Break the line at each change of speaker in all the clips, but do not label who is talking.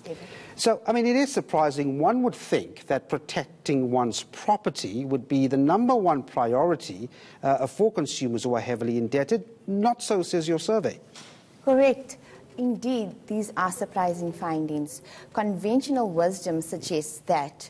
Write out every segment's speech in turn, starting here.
David.
So, I mean, it is surprising. One would think that protecting one's property would be the #1 priority for consumers who are heavily indebted. Not so, says your survey.
Correct. Indeed, these are surprising findings. Conventional wisdom suggests that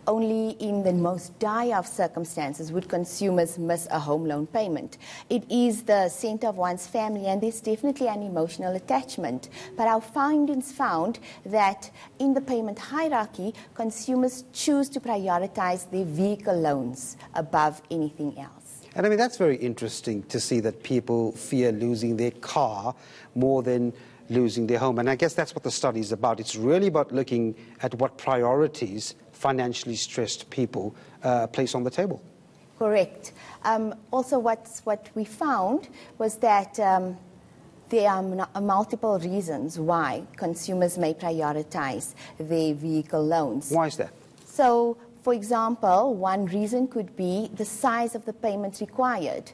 only in the most dire of circumstances would consumers miss a home loan payment. It is the center of one's family, and there's definitely an emotional attachment. But our findings found that in the payment hierarchy, consumers choose to prioritize their vehicle loans above anything else.
And I mean, that's very interesting to see that people fear losing their car more than losing their home. And I guess that's what the study is about. It's really about looking at what priorities financially stressed people place on the table.
Correct. Also, what we found was that there are multiple reasons why consumers may prioritize their vehicle loans.
Why is that?
So, for example, one reason could be the size of the payments required.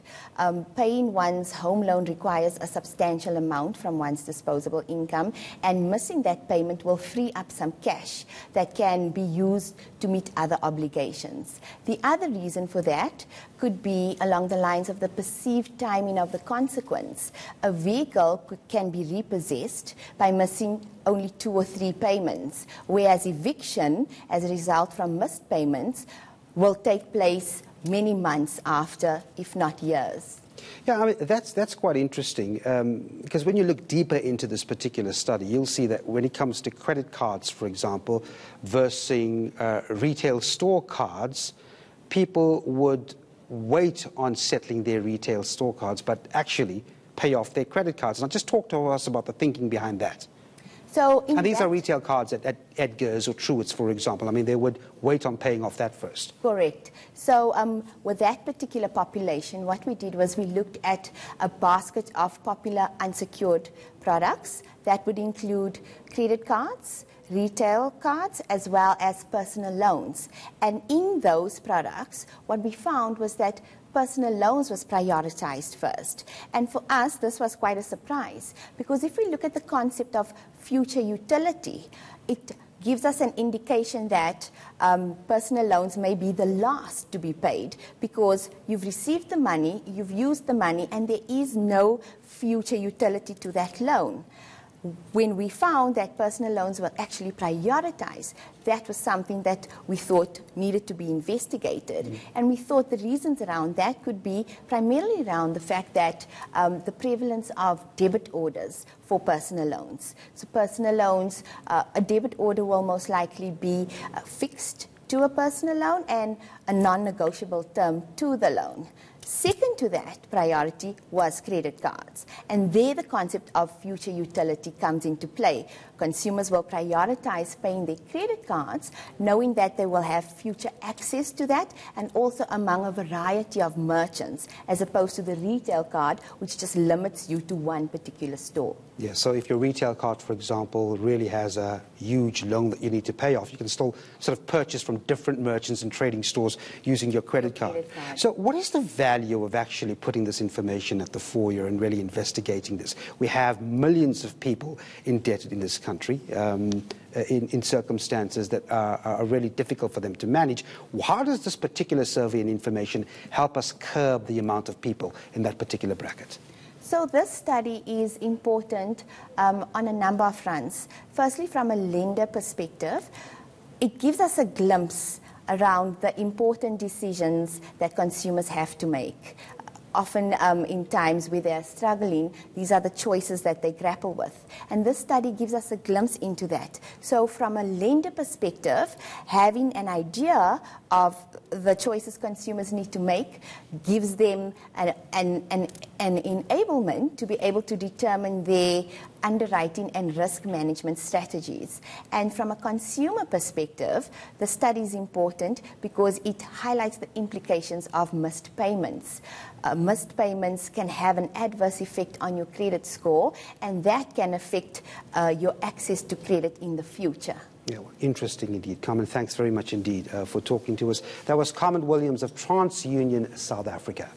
Paying one's home loan requires a substantial amount from one's disposable income, and missing that payment will free up some cash that can be used to meet other obligations. The other reason for that could be along the lines of the perceived timing of the consequence. A vehicle can be repossessed by missing only 2 or 3 payments, whereas eviction, as a result from missed payments, will take place many months after, if not years.
Yeah, I mean, that's quite interesting, because when you look deeper into this particular study, you'll see that when it comes to credit cards, for example, versus retail store cards, people would wait on settling their retail store cards, but actually pay off their credit cards. Now, just talk to us about the thinking behind that.
So
and these are retail cards at Edgar's or Truett's, for example. I mean, they would wait on paying off that first.
Correct. So with that particular population, what we did was we looked at a basket of popular unsecured products that would include credit cards, retail cards, as well as personal loans. And in those products, what we found was that personal loans was prioritized first. And for us, this was quite a surprise, because if we look at the concept of future utility, it gives us an indication that personal loans may be the last to be paid, because you've received the money, you've used the money, and there is no future utility to that loan. When we found that personal loans were actually prioritized, that was something that we thought needed to be investigated. And we thought the reasons around that could be primarily around the fact that the prevalence of debit orders for personal loans. So personal loans, a debit order will most likely be fixed to a personal loan and a non-negotiable term to the loan. Second to that priority was credit cards. And there the concept of future utility comes into play. Consumers will prioritize paying their credit cards, knowing that they will have future access to that, and also among a variety of merchants, as opposed to the retail card, which just limits you to one particular store.
Yeah, so if your retail card, for example, really has a huge loan that you need to pay off, you can still sort of purchase from different merchants and trading stores using your credit card. So what is the value of actually putting this information at the fore and really investigating this? We have millions of people indebted in this country in circumstances that are really difficult for them to manage. How does this particular survey and information help us curb the amount of people in that particular bracket?
So this study is important on a number of fronts. Firstly, from a lender perspective, it gives us a glimpse around the important decisions that consumers have to make. Often in times where they're struggling, these are the choices that they grapple with. And this study gives us a glimpse into that. So from a lender perspective, having an idea of the choices consumers need to make gives them an enablement to be able to determine their underwriting and risk management strategies. And from a consumer perspective, the study is important because it highlights the implications of missed payments. Missed payments can have an adverse effect on your credit score, and that can affect your access to credit in the future.
Yeah, well, interesting indeed. Carmen, thanks very much indeed for talking to us. That was Carmen Williams of TransUnion South Africa.